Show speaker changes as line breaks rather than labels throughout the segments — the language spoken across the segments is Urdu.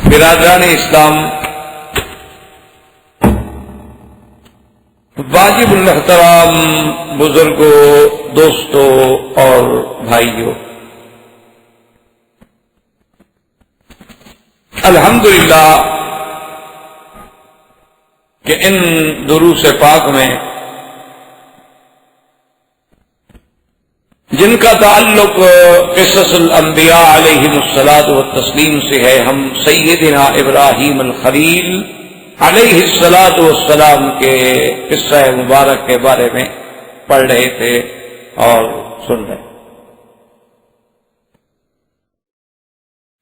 برادران اسلام، واجب الاحترام بزرگوں، دوستوں اور بھائیوں، الحمدللہ کہ ان دروس پاک میں جن کا تعلق قصص الانبیاء علیہم الصلاۃ والتسلیم سے ہے، ہم سیدنا ابراہیم الخلیل علیہ الصلاۃ والسلام کے قصہ مبارک کے بارے میں پڑھ رہے تھے اور سن رہے.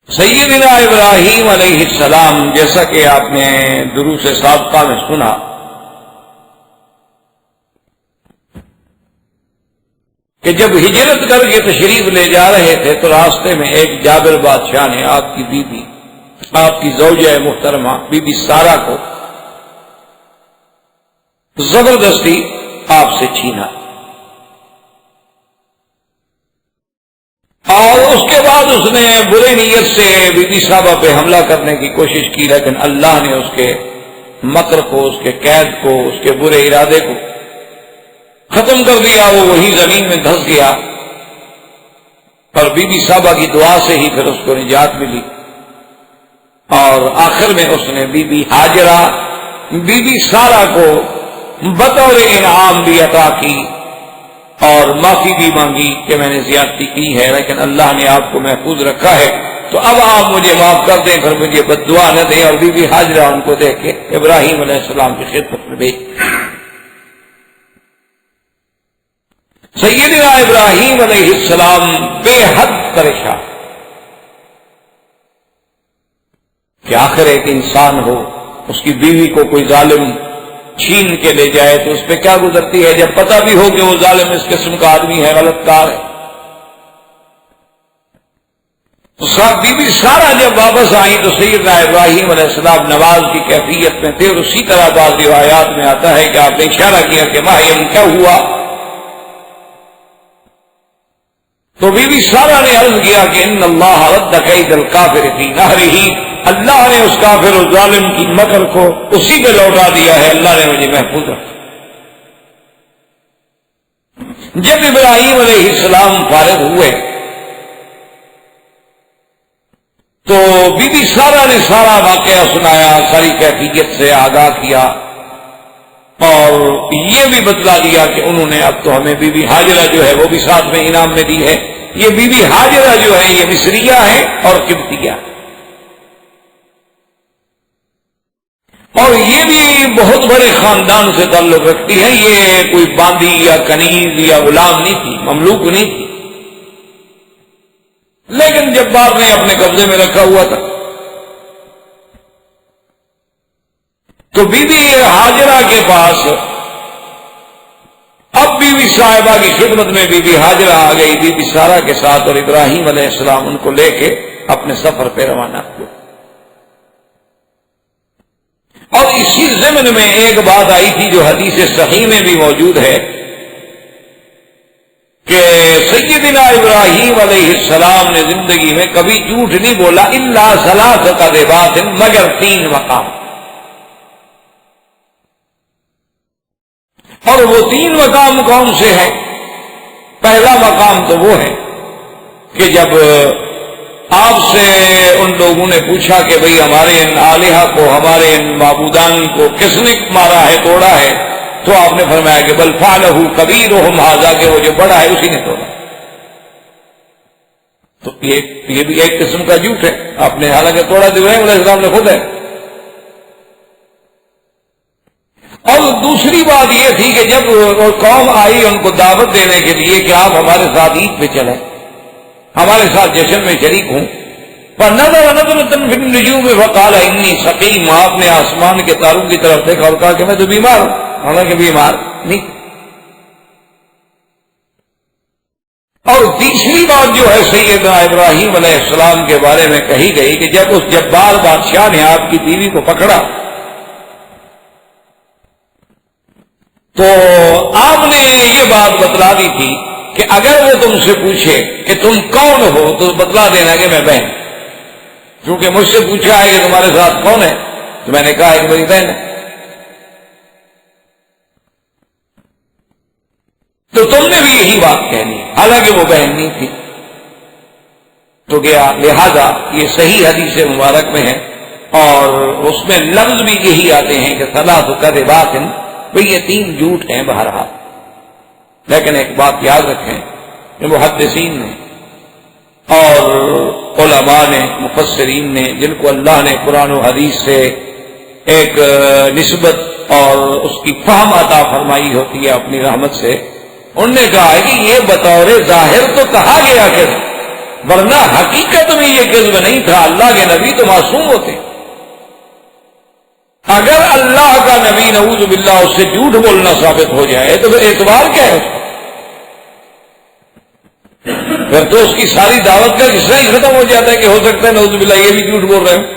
سیدنا ابراہیم علیہ السلام، جیسا کہ آپ نے دروس سابقہ میں سنا، کہ جب ہجرت کر کے تشریف لے جا رہے تھے تو راستے میں ایک جابر بادشاہ نے آپ کی بیوی، آپ کی زوجہ محترمہ بی بی سارہ کو زبردستی آپ سے چھینا، اور اس کے بعد اس نے برے نیت سے بی بی صاحبہ پہ حملہ کرنے کی کوشش کی، لیکن اللہ نے اس کے مکر کو، اس کے قید کو، اس کے برے ارادے کو ختم کر دیا. وہ وہی زمین میں دھس گیا، اور بی بی صاحبہ کی دعا سے ہی پھر اس کو نجات ملی، اور آخر میں اس نے بی بی ہاجرہ، بی بی سارہ کو بطور انعام بھی عطا کی اور معافی بھی مانگی کہ میں نے زیادتی کی ہے، لیکن اللہ نے آپ کو محفوظ رکھا ہے، تو اب آپ مجھے معاف کر دیں، پھر مجھے بد دعا نہ دیں. اور بی بی ہاجرہ ان کو دیکھ کے ابراہیم علیہ السلام کی خدمت میں بھیج. سیدنا ابراہیم علیہ السلام بے حد پریشان کہ آخر ایک انسان ہو، اس کی بیوی کو کوئی ظالم چھین کے لے جائے تو اس پہ کیا گزرتی ہے، جب پتہ بھی ہو کہ وہ ظالم اس قسم کا آدمی ہے، غلط کار ہے. تو بی بی سارہ جب واپس آئی تو سیدنا ابراہیم علیہ السلام نماز کی کیفیت میں تھے، اور اسی طرح بعض روایات میں آتا ہے کہ آپ نے اشارہ کیا کہ ماہیم کیا ہوا، تو بی بی سارہ نے عرض کیا کہ ان اللہ رد کید الکافر فی نہرہ، اللہ نے اس کافر و ظالم کی مکر کو اسی پہ لوٹا دیا ہے، اللہ نے مجھے محفوظ رکھا. جب ابراہیم علیہ السلام فارغ ہوئے تو بی بی سارہ نے سارا واقعہ سنایا، ساری کیفیت سے آگاہ کیا، اور یہ بھی بتلا دیا کہ انہوں نے اب تو ہمیں بی بی ہاجرہ جو ہے وہ بھی ساتھ میں انعام میں دی ہے. یہ بی بی ہاجرہ جو ہے یہ مصریہ ہے اور قبطیہ، اور یہ بھی بہت بڑے خاندان سے تعلق رکھتی ہے. یہ کوئی باندی یا کنیز یا غلام نہیں تھی، مملوک نہیں تھی، لیکن جبار نے اپنے قبضے میں رکھا ہوا تھا. تو بی بی ہاجرہ کے پاس اب بی بی صاحبہ کی خدمت میں بی بی ہاجرہ آ گئی بی بی سارہ کے ساتھ، اور ابراہیم علیہ السلام ان کو لے کے اپنے سفر پہ روانہ ہوئے. اور اسی ضمن میں ایک بات آئی تھی جو حدیث صحیح میں بھی موجود ہے کہ سیدنا ابراہیم علیہ السلام نے زندگی میں کبھی جھوٹ نہیں بولا، الا ثلاث کذبات، مگر 3 مقام. اور وہ 3 مقام کون سے ہیں؟ پہلا مقام تو وہ ہے کہ جب آپ سے ان لوگوں نے پوچھا کہ بھئی ہمارے ان آلہہ کو، ہمارے ان معبودان کو کس نے مارا ہے، توڑا ہے، تو آپ نے فرمایا کہ بل فعلہ کبیرہم ھذا، کہ وہ جو بڑا ہے اسی نے توڑا. تو یہ بھی ایک قسم کا جھوٹ ہے. آپ نے حالانکہ توڑا ابراہیم علیہ السلام نے خود ہے. اور دوسری بات یہ تھی کہ جب قوم آئی ان کو دعوت دینے کے لیے کہ آپ ہمارے ساتھ عید پہ چلیں، ہمارے ساتھ جشن میں شریک ہوں، فنظر نظرۃ فی النجوم فقال انی سقیم، آپ نے آسمان کے تاروں کی طرف دیکھا اور کہا کہ میں تو بیمار ہوں، حالانکہ بیمار نہیں. اور تیسری بات جو ہے سیدنا ابراہیم علیہ السلام کے بارے میں کہی گئی کہ جب اس جبار بادشاہ نے آپ کی بیوی کو پکڑا تو آپ نے یہ بات بتلا دی تھی کہ اگر وہ تم سے پوچھے کہ تم کون ہو تو بتلا دینا کہ میں بہن. کیونکہ مجھ سے پوچھا ہے کہ تمہارے ساتھ کون ہے، تو میں نے کہا ایک میری بہن ہے۔ تو تم نے بھی یہی بات کہنی، حالانکہ وہ بہن نہیں تھی۔ تو گیا، لہذا یہ صحیح حدیث مبارک میں ہے، اور اس میں لفظ بھی یہی آتے ہیں کہ ثلاث کذبات، بھئی یہ 3 جھوٹ ہیں بہرحال۔ لیکن ایک بات یاد رکھیں کہ محدثین نے اور علماء نے، مفسرین نے، جن کو اللہ نے قرآن و حدیث سے ایک نسبت اور اس کی فہم عطا فرمائی ہوتی ہے اپنی رحمت سے، انہوں نے کہا ہے کہ یہ بطور ظاہر تو کہا گیا کذب، ورنہ حقیقت میں یہ کذب نہیں تھا۔ اللہ کے نبی تو معصوم ہوتے، اگر اللہ کا نبی نعوذ باللہ اس سے جھوٹ بولنا ثابت ہو جائے تو پھر اعتبار کیا ہے اس کا؟ پھر تو اس کی ساری دعوت کا حصہ ہی ختم ہو جاتا ہے کہ ہو سکتا ہے نعوذ باللہ یہ بھی جھوٹ بول رہے ہوں۔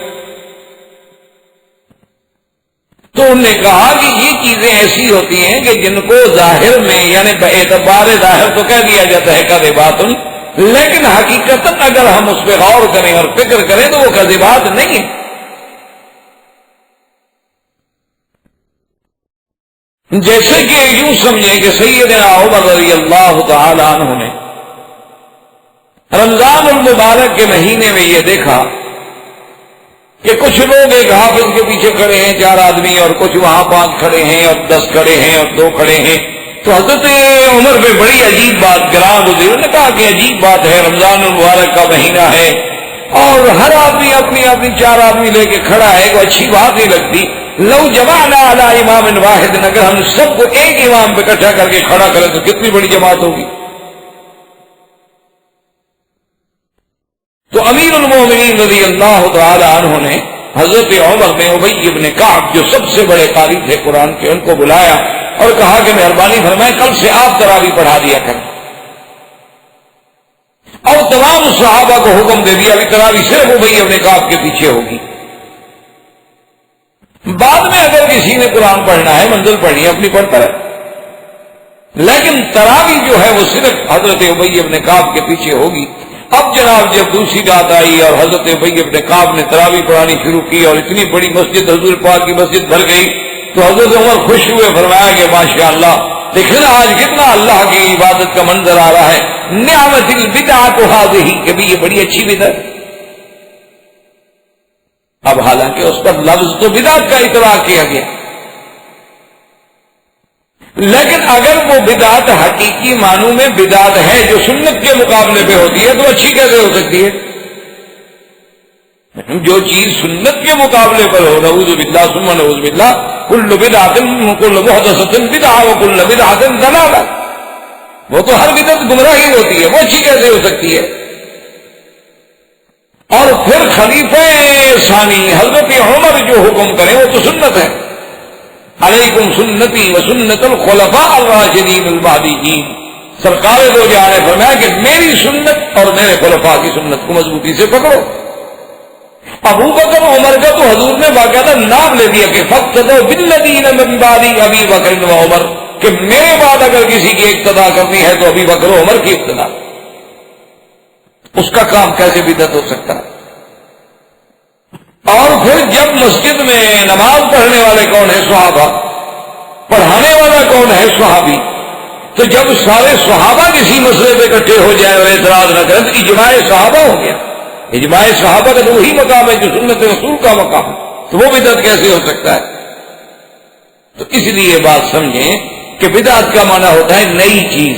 تو انہوں نے کہا کہ یہ چیزیں ایسی ہوتی ہیں کہ جن کو ظاہر میں یعنی اعتبار ظاہر تو کہہ دیا جاتا ہے کذبات، لیکن حقیقت اگر ہم اس پہ غور کریں اور فکر کریں تو وہ کذبات نہیں ہیں۔ جیسے کہ یوں سمجھیں کہ سیدنا عمر رضی اللہ تعالی عنہ نے رمضان المبارک کے مہینے میں یہ دیکھا کہ کچھ لوگ ایک حافظ کے پیچھے کھڑے ہیں 4 آدمی، اور کچھ وہاں 5 کھڑے ہیں اور 10 کھڑے ہیں اور 2 کھڑے ہیں۔ تو حضرت عمر پہ بڑی عجیب بات گراں گزری، انہوں نے کہا کہ عجیب بات ہے، رمضان المبارک کا مہینہ ہے اور ہر آدمی اپنی 4 آدمی لے کے کھڑا ہے، کوئی اچھی بات نہیں لگتی۔ لو جمعنا علی امام واحد، اگر ہم سب کو ایک امام پہ اکٹھا کر کے کھڑا کریں تو کتنی بڑی جماعت ہوگی۔ تو امیر المومنین رضی اللہ تعالی عنہ نے حضرت عمر نے ابی ابن کعب جو سب سے بڑے قاری تھے قرآن کے، ان کو بلایا اور کہا کہ مہربانی فرمائے کل سے آپ تراویح پڑھا دیا کریں، اور تمام صحابہ کو حکم دے دیا ابھی تراویح صرف ابی ابن کعب کے پیچھے ہوگی۔ بعد میں اگر کسی نے قرآن پڑھنا ہے، منزل پڑھنی ہے، اپنی پڑھتا ہے، لیکن تراویح جو ہے وہ صرف حضرت ابی ابن کعب کے پیچھے ہوگی۔ اب جناب جب دوسری رات آئی اور حضرت ابی ابن کعب نے تراویح پڑھانی شروع کی اور اتنی بڑی مسجد حضور پاک کی مسجد بھر گئی، تو حضرت عمر خوش ہوئے، فرمایا کہ ماشاءاللہ دیکھنا آج کتنا اللہ کی عبادت کا منظر آ رہا ہے، نعمت البدعۃ ھذہ، کہ بھی یہ بڑی اچھی بدعت۔ اب حالانکہ اس پر لفظ تو بدعت کا اطلاق کیا گیا، لیکن اگر وہ بدعت حقیقی معنوں میں بدعت ہے جو سنت کے مقابلے پہ ہوتی ہے تو اچھی کیسے ہو سکتی ہے؟ جو چیز سنت کے مقابلے پر ہو، نعوذ باللہ ثم نعوذ باللہ، کل بدعۃ کل محدثۃ بدعۃ وکل بدعۃ ضلالہ، وہ تو ہر بدعت گمراہی ہوتی ہے، وہ اچھی کیسے ہو سکتی ہے؟ اور پھر خلیفہ ثانی حضرت عمر جو حکم کریں وہ تو سنت ہے، علیکم سنتی و سنت الخلفاء الراشدین المہدیین، سرکار دو جہاں نے فرمایا کہ میری سنت اور میرے خلفاء کی سنت کو مضبوطی سے پکڑو۔ ابو بکر عمر کا تو حضور نے باقاعدہ نام لے دیا کہ فاقتدوا بالذین من بعد ابی بکر و عمر، کہ میرے بعد اگر کسی کی اقتدا کرنی ہے تو ابی بکر و عمر کی اقتدا۔ اس کا کام کیسے بدعت ہو سکتا ہے؟ اور پھر جب مسجد میں نماز پڑھنے والے کون ہیں؟ صحابہ، پڑھانے والا کون ہے؟ صحابی۔ تو جب سارے صحابہ کسی مسئلے پہ اکٹھے ہو جائے اور اعتراض نہ کریں تو اجماع صحابہ ہو گیا۔ اجماع صحابہ کا تو وہی مقام ہے جو سنت رسول کا مقام ہے، تو وہ بدعت کیسے ہو سکتا ہے؟ تو اس لیے بات سمجھیں کہ بدعت کا معنی ہوتا ہے نئی چیز۔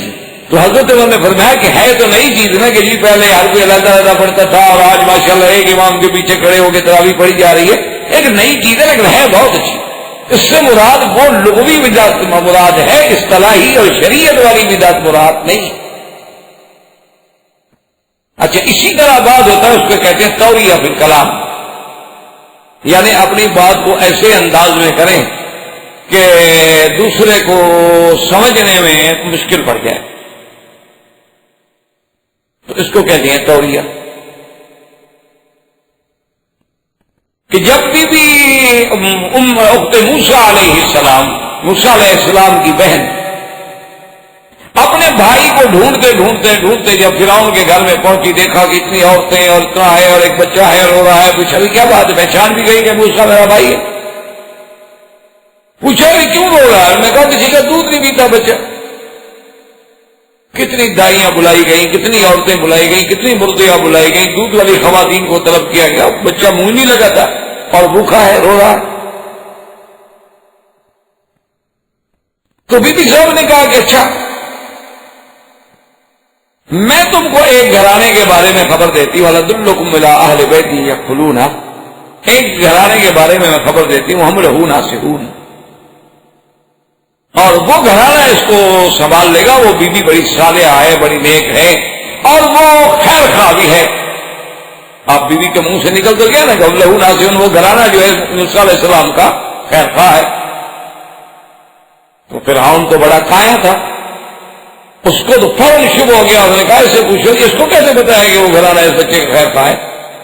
تو حضرت عمر نے فرمایا کہ ہے تو نئی چیز نا، کہ جی پہلے ہر کوئی علیحدہ علیحدہ پڑھتا تھا اور آج ماشاءاللہ ایک امام کے پیچھے کھڑے ہو کے تراویح پڑھی جا رہی ہے، ایک نئی چیز ہے لیکن ہے بہت اچھی۔ اس سے مراد وہ لغوی بدعت مراد ہے، اصطلاحی اور شریعت والی بدعت مراد نہیں۔ اچھا، اسی طرح بات ہوتا ہے، اس کو کہتے ہیں توریہ فی الکلام، یعنی اپنی بات کو ایسے انداز میں کریں کہ دوسرے کو سمجھنے میں مشکل پڑ جائے، تو اس کو کہتے ہیں توریہ۔ کہ جب بھی اخت موسیٰ علیہ السلام، موسیٰ علیہ السلام کی بہن اپنے بھائی کو ڈھونڈتے ڈھونڈتے ڈھونڈتے جب فرعون کے گھر میں پہنچی، دیکھا کہ اتنی عورتیں اور اتنا ہے اور ایک بچہ ہے رو رہا ہے، پوچھا بھی کیا بات ہے؟ پہچان بھی گئی کہ موسیٰ میرا بھائی ہے؟ پوچھا بھی کیوں رو رہا ہے؟ میں کہا کسی کا دودھ نہیں پیتا بچہ۔ کتنی دائیاں بلائی گئیں، کتنی عورتیں بلائی گئیں، کتنی مرضیاں بلائی گئیں، دودھ والی خواتین کو طلب کیا گیا، بچہ منہ نہیں لگاتا اور بھوکا ہے، رو رہا ہے۔ تو بی بی صاحب نے کہا کہ اچھا میں تم کو ایک گھرانے کے بارے میں خبر دیتی ہوں، وَلَدُلُّكُمْ إِلَىٰ أَهْلِ بَيْتٍ يَأْكُلُونَ، ایک گھرانے کے بارے میں خبر دیتی ہوں، ہم لَهُ نَاصِحُونَ، اور وہ گھرانہ اس کو سنبھال لے گا، وہ بیوی بڑی صالحہ ہے، بڑی نیک ہے، اور وہ خیر خواہ بھی ہے۔ آپ بیوی کے منہ سے نکل کر گیا نا کہ ہم لَهُ نَاصِحُونَ، وہ گھرانہ جو ہے موسیٰ علیہ السلام کا خیر خواہ ہے۔ تو فرعون تو بڑا کایا تھا، اس کو تو فوراً شبہ ہو گیا، انہوں نے کہا اسے پوچھو کہ اس کو کیسے پتا ہے کہ وہ گھرانہ اس بچے کا خیر خواہ ہے؟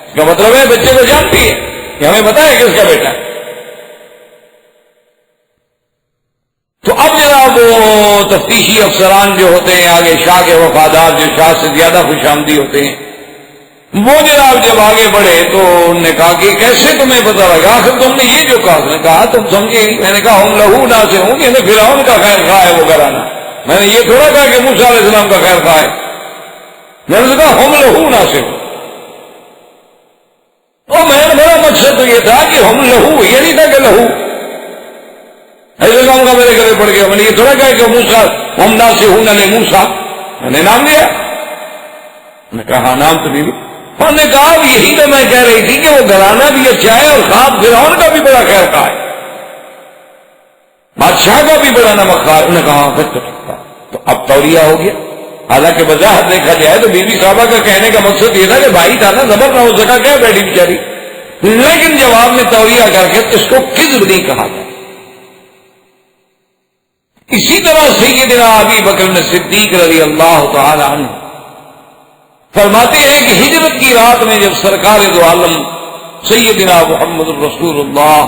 اس کا مطلب ہے بچے کو جانتی ہے کہ ہمیں پتا ہے کہ اس کا بیٹا ہے۔ تو اب جناب وہ تفتیشی افسران جو ہوتے ہیں آگے، شاہ کے وفادار جو شاہ سے زیادہ خوش آمدی ہوتے ہیں، وہ جناب جب آگے بڑھے تو انہوں نے کہا کہ کیسے تمہیں پتا لگا؟ آخر تم نے یہ جو کہا، اس نے کہا تم سمجھے نہیں۔ میں نے کہا ہم لہو ناصحون، کہ فرعون کا خیر خواہ ہے وہ گھرانہ، میں نے یہ تھوڑا کہا کہ موسیٰ علیہ السلام کا خیر خواہ ہے، میں نے کہا ہم لہو ناصحون۔ اور میرا مقصد تو یہ تھا کہ ہم لہو، یہ نہیں تھا کہ لہو السلام کا میرے گلے پڑ گیا، میں نے یہ تھوڑا کہا کہ موسیٰ ہم ناصحون علی موسیٰ، میں نے نام لیا، میں نے کہا ہاں نام تو نہیں، انہوں نے کہا یہی تو میں کہہ رہی تھی کہ وہ گھرانہ بھی اچھا ہے اور خواب فرعون کا بھی بڑا خیر خواہ ہے، بادشاہ کا بھی بڑا نمک خواہ ہے۔ انہوں نے کہا پھر تو ٹھیک تھا، تو اب توریہ ہو گیا۔ حالانکہ وضاحت دیکھا جائے تو بی بی صاحبہ کا کہنے کا مقصد یہ تھا کہ بھائی تھا نا، زبر نہ ہو سکا، کیا بیٹھی بیچاری، لیکن جواب میں توریہ کر کے اس کو کذب نہیں کہا گیا۔ اسی طرح سیدنا ابی بکر صدیق رضی اللہ تعالی عنہ فرماتے ہیں کہ ہجرت کی رات میں جب سرکار دو عالم سیدنا محمد رسول اللہ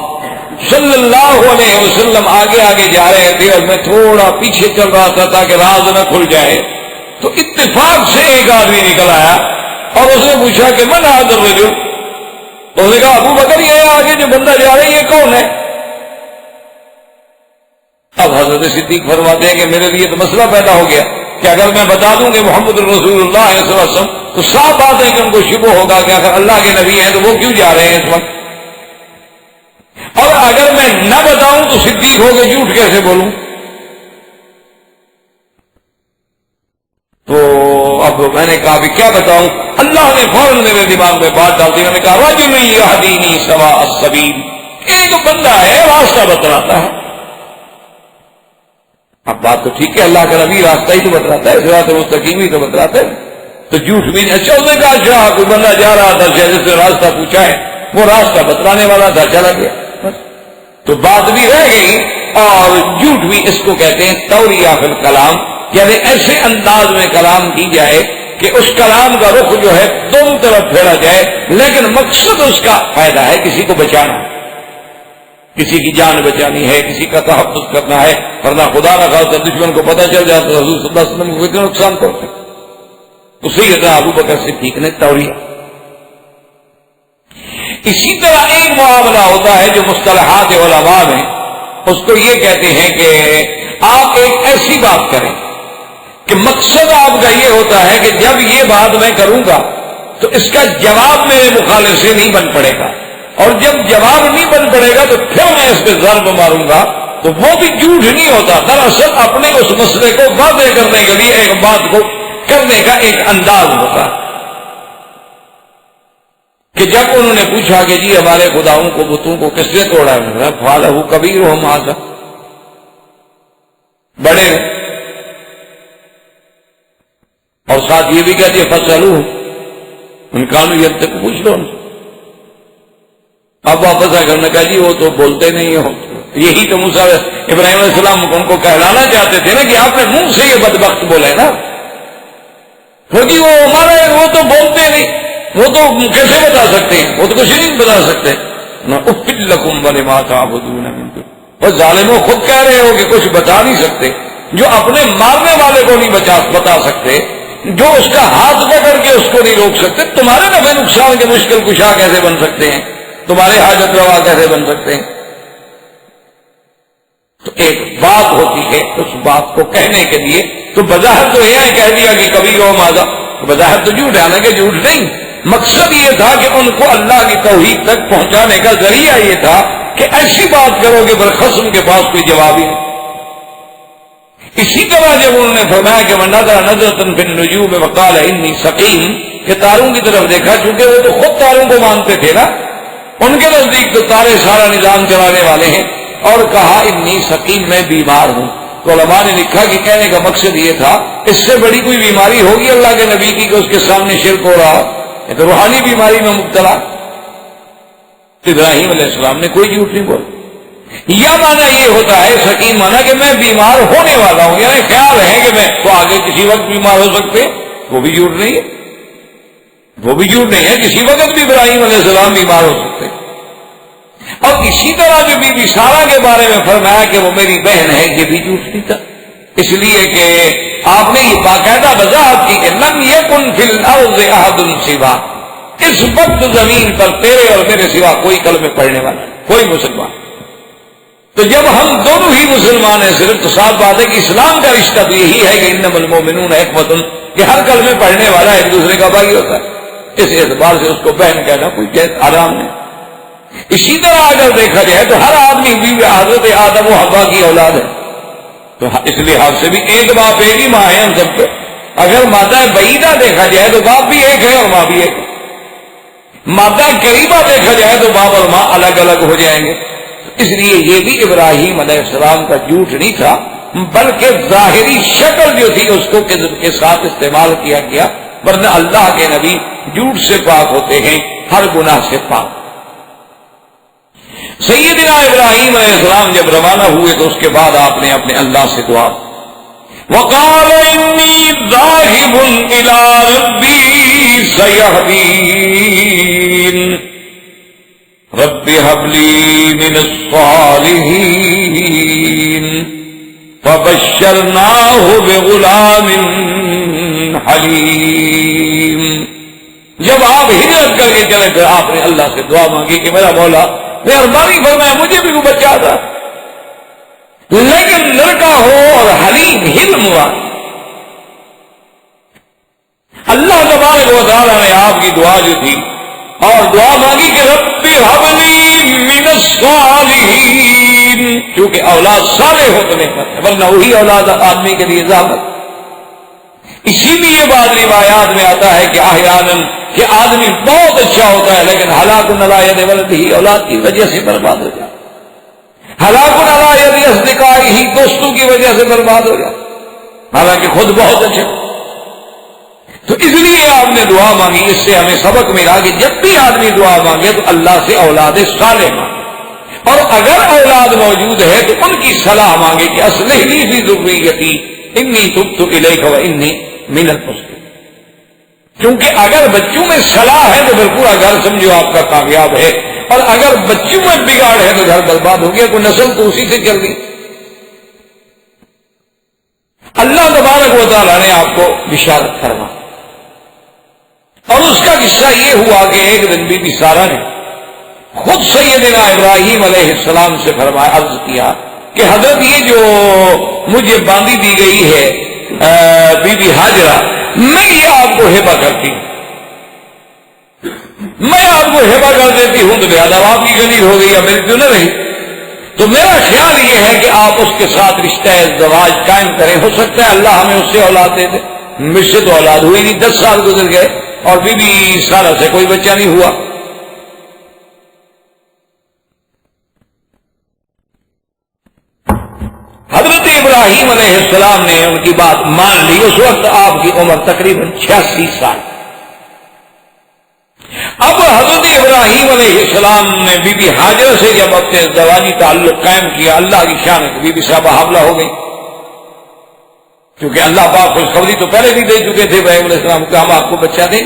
صلی اللہ علیہ وسلم آگے آگے جا رہے تھے اور میں تھوڑا پیچھے چل رہا تھا تاکہ راز نہ کھل جائے، تو اتفاق سے ایک آدمی نکل آیا اور اس نے پوچھا کہ من هذا الرجل، تو اس نے کہا ابو بکر یہ آگے جو بندہ جا رہا ہے یہ کون ہے؟ اب حضرت صدیق فرماتے ہیں کہ میرے لیے تو مسئلہ پیدا ہو گیا کہ اگر میں بتا دوں کہ محمد رسول اللہ صلی اللہ علیہ وسلم تو صاف بات ہے کہ ان کو شبہ ہوگا کہ اگر اللہ کے نبی ہیں تو وہ کیوں جا رہے ہیں اس وقت، اور اگر میں نہ بتاؤں تو صدیق ہو کے جھوٹ کیسے بولوں؟ تو اب میں نے کہا بھی کیا بتاؤں؟ اللہ نے فوراً میرے دماغ میں بات ڈال دی، میں نے کہا رجل یہدینی سواء السبیل، ایک بندہ ہے راستہ بتلاتا ہے۔ اب بات تو ٹھیک ہے، اللہ کا نبی راستہ ہی تو بتلاتا ہے، صراط مستقیم ہی تو بتلاتا ہے، تو جھوٹ بھی نہیں۔ اچھا اس نے کہا اچھا کوئی بندہ جا رہا تھا، جس نے راستہ پوچھا ہے وہ راستہ بتلانے والا تھا، چلا گیا، تو بات بھی رہ گئی اور جھوٹ بھی۔ اس کو کہتے ہیں توریہ فی الکلام، یعنی ایسے انداز میں کلام کی جائے کہ اس کلام کا رخ جو ہے دونوں طرف پھیرا جائے، لیکن مقصد اس کا فائدہ ہے، کسی کو بچانا، کسی کی جان بچانی ہے، کسی کا تحفظ کرنا ہے، ورنہ خدا نہ خاصا دشمن کو پتہ چل جاتا تو حضور صلی اللہ علیہ وسلم کو کتنا نقصان پہنچے۔ تو سیدنا ابو بکر صدیق نے توریہ۔ اسی طرح ایک معاملہ ہوتا ہے جو مصطلحات علماء میں، اس کو یہ کہتے ہیں کہ آپ ایک ایسی بات کریں کہ مقصد آپ کا یہ ہوتا ہے کہ جب یہ بات میں کروں گا تو اس کا جواب میرے مخالف سے نہیں بن پڑے گا، اور جب جواب نہیں بن پڑے گا تو پھر میں اس پہ ضرب ماروں گا، تو وہ بھی جھوٹ نہیں ہوتا، دراصل اپنے اس مسئلے کو واضح کرنے کے لیے ایک بات کو کرنے کا ایک انداز ہوتا ہے۔ کہ جب انہوں نے پوچھا کہ جی ہمارے خداؤں کو بتوں کو کس نے توڑا ہے، فعلہ کبیرہم ھذا، بڑے ہیں، اور ساتھ یہ بھی کہتے ہیں فسألوہم ان کانوا ینطقون، پوچھ لو ان سے۔ اب واپس آ کر نے کہا جی وہ تو بولتے نہیں ہو، یہی تو موسیٰ ابراہیم علیہ السلام ان کو کہلانا چاہتے تھے نا کہ آپ نے منہ سے یہ بدبخت بولے نا، کیونکہ وہ ہمارے وہ تو بولتے نہیں، وہ تو کیسے بتا سکتے ہیں، وہ تو کچھ نہیں بتا سکتے۔ اف لکم ولما تعبدون من دون، وہ ظالموں خود کہہ رہے ہو کہ کچھ بتا نہیں سکتے، جو اپنے مارنے والے کو نہیں بتا سکتے، جو اس کا ہاتھ پکڑ کے اس کو نہیں روک سکتے، تمہارے نفع نقصان کے مشکل کشا کیسے بن سکتے ہیں؟ تمہارے حاجت روا کیسے بن سکتے ہیں؟ تو ایک بات ہوتی ہے، اس بات کو کہنے کے لیے تو بظاہر تو یہ کہہ دیا کہ کبھی وہ ماذا، بظاہر تو جھوٹ ہے، حالانکہ جھوٹ نہیں، مقصد یہ تھا کہ ان کو اللہ کی توحید تک پہنچانے کا ذریعہ یہ تھا کہ ایسی بات کرو کہ برخصم کے پاس کوئی جواب ہی نہیں۔ اسی طرح جب انہوں نے فرمایا کہ من نظر نظرۃ فی النجوم وقال انی سقیم، کہ تاروں کی طرف دیکھا، چونکہ وہ تو خود تاروں کو مانتے تھے نا، ان کے نزدیک تو تارے سارا نظام چلانے والے ہیں، اور کہا انی سقیم، میں بیمار ہوں۔ تو علماء نے لکھا کہ کہنے کا مقصد یہ تھا اس سے بڑی کوئی بیماری ہوگی اللہ کے نبی کی کہ اس کے سامنے شرک ہو رہا، یہ تو روحانی بیماری میں مبتلا۔ ابراہیم علیہ السلام نے کوئی جھوٹ نہیں بولا۔ یا مانا یہ ہوتا ہے سقیم مانا کہ میں بیمار ہونے والا ہوں، یعنی خیال ہے کہ میں تو آگے کسی وقت بیمار ہو سکتے، وہ بھی جھوٹ نہیں ہے، وہ بھی جھوٹ نہیں ہے، کسی وقت بھی ابراہیم علیہ السلام بیمار ہو سکتے۔ اور اسی طرح جو بی بی سارہ کے بارے میں فرمایا کہ وہ میری بہن ہے، یہ بھی جھوٹ نہیں تھا، اس لیے کہ آپ نے یہ باقاعدہ وضاحت کی کہ لم یکن فی الارض احد سوا، اس وقت زمین پر تیرے اور میرے سوا کوئی کلمے پڑھنے والا، کوئی مسلمان۔ تو جب ہم دونوں ہی مسلمان ہیں، صرف تو صاف بات ہے کہ اسلام کا رشتہ تو یہی ہے کہ انما المؤمنون اخوۃ، کہ ہر کلمے پڑھنے والا ایک دوسرے کا بھائی ہوتا ہے، اس اعتبار سے اس کو بہن کہنا کوئی آرام نہیں۔ اسی طرح اگر دیکھا جائے تو ہر آدمی بھی حضرت آدم و حوا کی اولاد ہے، تو اس لحاظ سے بھی ایک باپ ایک ہی ماں ہے ہم سب پہ۔ اگر مادہ بعیدہ دیکھا جائے تو باپ بھی ایک ہے اور ماں بھی ایک ہے، مادہ قریبہ دیکھا جائے تو باپ اور ماں الگ الگ ہو جائیں گے۔ اس لیے یہ بھی ابراہیم علیہ السلام کا جھوٹ نہیں تھا، بلکہ ظاہری شکل جو تھی اس کو کذب کے ساتھ استعمال کیا گیا، ورنہ اللہ کے نبی جھوٹ سے پاک ہوتے ہیں، ہر گناہ سے پاک۔ سیدنا ابراہیم علیہ السلام جب روانہ ہوئے تو اس کے بعد آپ نے اپنے اللہ سے دعا، وقال انی ذاہب الی ربی سیہدین رب هب لی من الصالحین فبشرناہ بغلام حلیم۔ جب آپ ہجرت کر کے چلے تھے آپ نے اللہ سے دعا مانگی کہ میرا مولا مہربانی فرمایا مجھے بھی وہ بچہ تھا، لیکن لڑکا ہو اور حلیم حلم ہوا۔ اللہ تبارک و تعالیٰ نے آپ کی دعا جو تھی اور دعا مانگی کہ رب هب لی من الصالحین، کیونکہ اولاد صالح ہو تو نعمت ہے، ورنہ وہی اولاد آدمی کے لیے زحمت۔ اسی لیے بعض روایات میں آتا ہے کہ احیانا کہ آدمی بہت اچھا ہوتا ہے لیکن ہلاک علی ید ولدہ، اولاد کی وجہ سے برباد ہو جائے، ہلاک علی ید اصدقائہ، دوستوں کی وجہ سے برباد ہو جائے، حالانکہ خود بہت اچھا۔ تو اس لیے آپ نے دعا مانگی، اس سے ہمیں سبق ملا کہ جب بھی آدمی دعا مانگے تو اللہ سے اولاد صالح مانگے، اور اگر اولاد موجود ہے تو ان کی صلاح مانگے کہ اصلح لی فی ذریتی انی تبت الیک وانی من المسلمین۔ کیونکہ اگر بچوں میں صلاح ہے تو پھر پورا گھر سمجھو آپ کا کامیاب ہے، اور اگر بچوں میں بگاڑ ہے تو گھر برباد ہو گیا، کوئی نسل تو اسی سے چل گئی۔ اللہ تبارک و تعالیٰ نے آپ کو بشارت فرما، اور اس کا قصہ یہ ہوا کہ ایک دن بی بی سارہ نے خود سیدنا ابراہیم علیہ السلام سے فرمایا، عرض کیا کہ حضرت یہ جو مجھے باندھی دی گئی ہے بی بی ہاجرہ، میں یہ آپ کو ہبہ کرتی ہوں، میں آپ کو ہبہ کر دیتی ہوں، تو لہٰذا آپ کی غنی ہو گئی یا میری کیوں نہ رہی؟ تو میرا خیال یہ ہے کہ آپ اس کے ساتھ رشتہ ازدواج قائم کریں، ہو سکتا ہے اللہ ہمیں اس سے اولاد دے دے۔ مجھ سے تو اولاد ہوئی نہیں، 10 سال گزر گئے اور بی بی سارہ سے کوئی بچہ نہیں ہوا۔ حضرت ابراہیم علیہ السلام نے ان کی بات مان لی۔ اس وقت آپ کی عمر تقریباً 86 سال۔ اب حضرت ابراہیم علیہ السلام نے بی بی ہاجرہ سے جب اپنے ازدواجی تعلق قائم کیا، اللہ کی شان ہے، بی بی صاحبہ حاملہ ہو گئی، کیونکہ اللہ پاک خوشخبری تو پہلے بھی دے چکے تھے ابراہیم علیہ السلام کہ ہم آپ کو بچہ دیں۔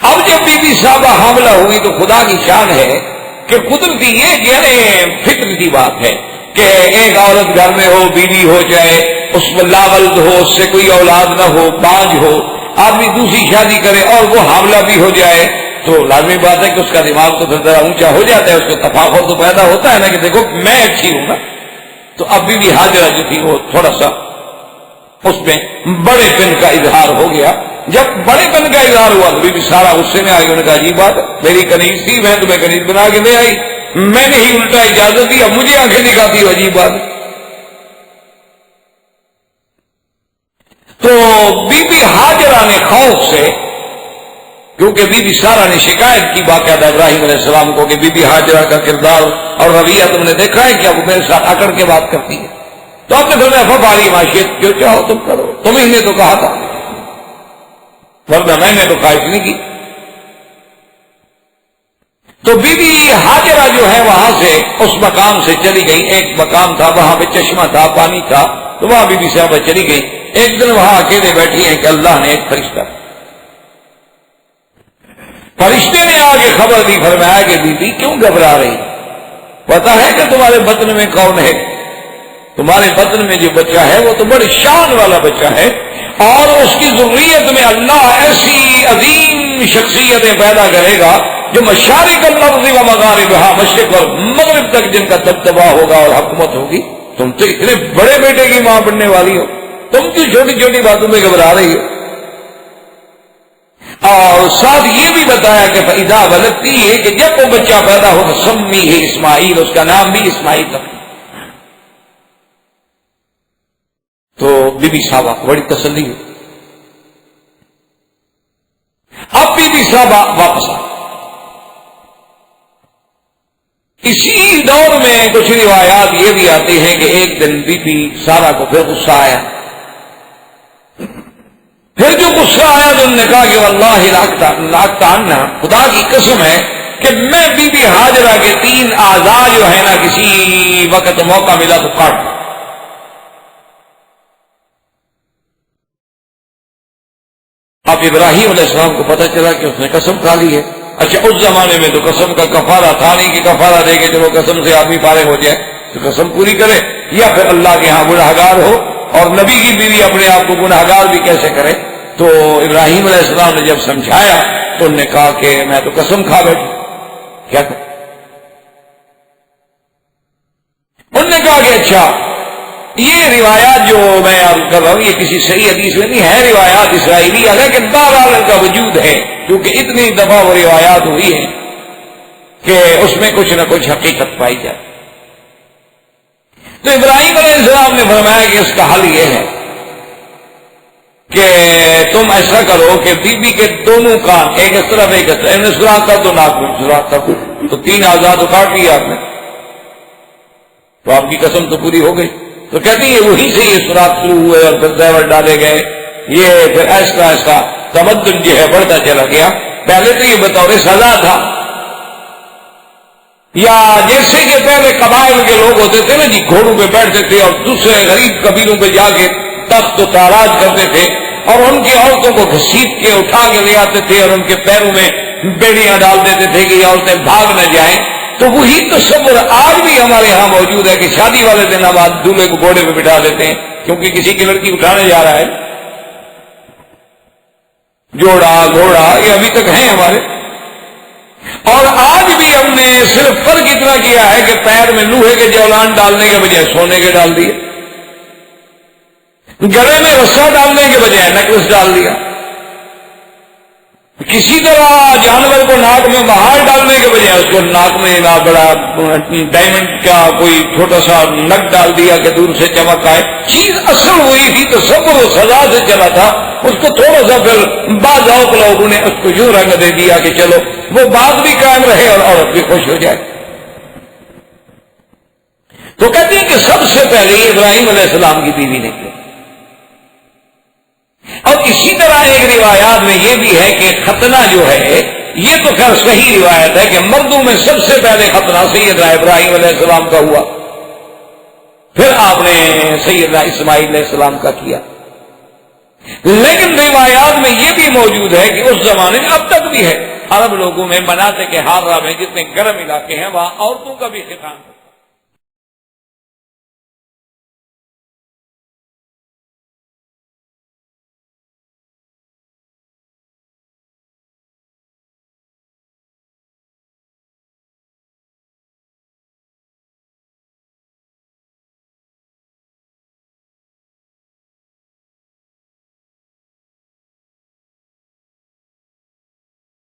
اب جب بی بی صاحبہ حاملہ ہوئی تو خدا کی شان ہے کہ قدرتی یہ یعنی فطرتی بات ہے کہ ایک عورت گھر میں ہو، بیوی ہو جائے، اس میں لاولد ہو، اس سے کوئی اولاد نہ ہو، بانج ہو، آدمی دوسری شادی کرے اور وہ حاملہ بھی ہو جائے، تو لازمی بات ہے کہ اس کا دماغ تو پھر ذرا اونچا ہو جاتا ہے، اس کو تفاخر تو پیدا ہوتا ہے نا کہ دیکھو میں اچھی ہوں نا. تو اب بھی حاجرہ جو تھی وہ تھوڑا سا اس میں بڑے پن کا اظہار ہو گیا. جب بڑے پن کا اظہار ہوا تو بھی سارا غصے میں آئی. انہوں نے کہا عجیب بات ہے، میری کنیز تھی، میں تمہیں کنیز بنا کے لے آئی، میں نے ہی الٹا اجازت دی، اب مجھے آنکھیں دکھاتی ہو، عجیب بات ہے. تو بی بی ہاجرہ نے خوف سے، کیونکہ بی بی سارا نے شکایت کی باقاعدہ ابراہیم علیہ السلام کو کہ بی بی ہاجرہ کا کردار اور رویہ تم نے دیکھا ہے کیا، وہ میرے ساتھ اکڑ کے بات کرتی ہے. تو آپ نے فرمایا فباری معاشیت، جو چاہو تم کرو، تمہیں نے تو کہا تھا، ورنہ میں نے تو خواہش نہیں کی. تو بی بی ہاجرہ جو ہے وہاں سے اس مقام سے چلی گئی. ایک مقام تھا وہاں پہ چشمہ تھا، پانی تھا، تو وہاں بی بی صاحبہ چلی گئی. ایک دن وہاں اکیلے بیٹھی ہیں کہ اللہ نے ایک فرشتے نے آگے خبر دی، فرمایا کہ بی بی کیوں گھبرا رہی، پتا ہے کہ تمہارے بطن میں کون ہے؟ تمہارے بطن میں جو بچہ ہے وہ تو بڑی شان والا بچہ ہے، اور اس کی ذریت میں اللہ ایسی عظیم شخصیتیں پیدا کرے گا جو مشارق الارض و مغاربہا، مشرق اور مغرب تک جن کا دبدبا ہوگا اور حکومت ہوگی. تم تو اتنے بڑے بیٹے کی ماں بننے والی ہو، تم کیوں چھوٹی چھوٹی باتوں میں گھبرا رہی ہو؟ اور ساتھ یہ بھی بتایا کہ فَإِذَا وَلَدْتِهِ ہے کہ جب وہ بچہ پیدا ہو تو سمیہ اسماعیل، اس کا نام بھی اسماعیل رکھ. تو بی بی صاحبہ بڑی تسلی ہوئی. اب بی بی صاحبہ واپس آ. اسی دور میں کچھ روایات یہ بھی آتی ہیں کہ ایک دن بی بی سارا کو پھر غصہ آیا. پھر جو غصہ آیا تو انہوں نے کہا کہ واللہ لاقطعن، خدا کی قسم ہے کہ میں بی بی ہاجرہ کے 3 اعضاء جو ہے نا کسی وقت موقع ملا تو کاٹ دوں. اب ابراہیم علیہ السلام کو پتہ چلا کہ اس نے قسم کھا لی ہے. اچھا اس زمانے میں تو قسم کا کفارہ تھا نہیں کہ کفارہ دے کے چلو قسم سے آدمی فارغ ہو جائے، تو قسم پوری کرے، یا پھر اللہ کے ہاں گنہگار ہو، اور نبی کی بیوی اپنے آپ کو گنہگار بھی کیسے کرے. تو ابراہیم علیہ السلام نے جب سمجھایا تو انہوں نے کہا کہ میں تو قسم کھا بیٹھی، کیا کروں؟ انہوں نے کہا کہ اچھا یہ روایات جو میں آپ کر رہا ہوں یہ کسی صحیح حدیث میں نہیں ہے، روایات اسرائیلیہ، لیکن بہرحال ان کا وجود ہے کیونکہ اتنی دفعہ وہ روایات ہوئی ہیں کہ اس میں کچھ نہ کچھ حقیقت پائی جائے. تو ابراہیم علیہ السلام نے فرمایا کہ اس کا حل یہ ہے کہ تم ایسا کرو کہ بی بی کے دونوں کان، ایک اس طرف ایک اس طرف، سراخ کر دو ناک میں، سراخ کر دو، تو 3 اعضاء تو کاٹ لیا آپ نے، تو آپ کی قسم تو پوری ہو گئی. تو کہتی ہے وہی سے یہ سراخ شروع ہوئے اور پھر زیور ڈالے گئے، یہ پھر ایسا ایسا تمدن جو ہے بڑھتا چلا گیا. پہلے تو یہ بطور سزا تھا، یا جیسے کہ پہلے قبائل کے لوگ ہوتے تھے نا جی، گھوڑوں پہ بیٹھتے تھے اور دوسرے غریب قبیلوں پہ جا کے تخت و تاراج کرتے تھے اور ان کی عورتوں کو گھسیٹ کے اٹھا کے لے آتے تھے اور ان کے پیروں میں بیڑیاں ڈال دیتے تھے کہ یہ عورتیں بھاگ نہ جائیں. تو وہی تصور آج بھی ہمارے ہاں موجود ہے کہ شادی والے دن ہم دولہے کو گھوڑے پہ بٹھا دیتے ہیں کیونکہ کسی کی لڑکی اٹھانے جا رہا ہے. جوڑا گھوڑا یہ ابھی تک ہیں ہمارے، اور آج بھی ہم نے صرف فرق اتنا کیا ہے کہ پیر میں لوہے کے جولان ڈالنے کے بجائے سونے کے ڈال دیے، گلے میں رسا ڈالنے کے بجائے نیکلس ڈال دیا، کسی طرح جانور کو ناک میں مہار ڈالنے کے بجائے اس کو ناک میں بڑا ڈائمنڈ کا کوئی چھوٹا سا نگ ڈال دیا کہ دور سے چمک آئے. چیز اصل ہوئی تھی تو صبر و سزا سے چلا تھا، اس کو تھوڑا سا پھر بعض اوق لوگوں نے اس کو یوں رنگ دے دیا کہ چلو وہ بات بھی قائم رہے اور عورت بھی خوش ہو جائے. تو کہتے ہیں کہ سب سے پہلے ابراہیم علیہ السلام کی بیوی نے کیا. اور اسی طرح ایک روایات میں یہ بھی ہے کہ ختنہ جو ہے یہ تو خیر صحیح روایت ہے کہ مردوں میں سب سے پہلے ختنہ سیدنا ابراہیم علیہ السلام کا ہوا، پھر آپ نے سیدنا اسماعیل علیہ السلام کا کیا. لیکن روایات میں یہ بھی موجود ہے کہ اس زمانے میں اب تک بھی ہے عرب لوگوں میں مناطق حارہ میں جتنے گرم علاقے ہیں وہاں عورتوں کا بھی ختان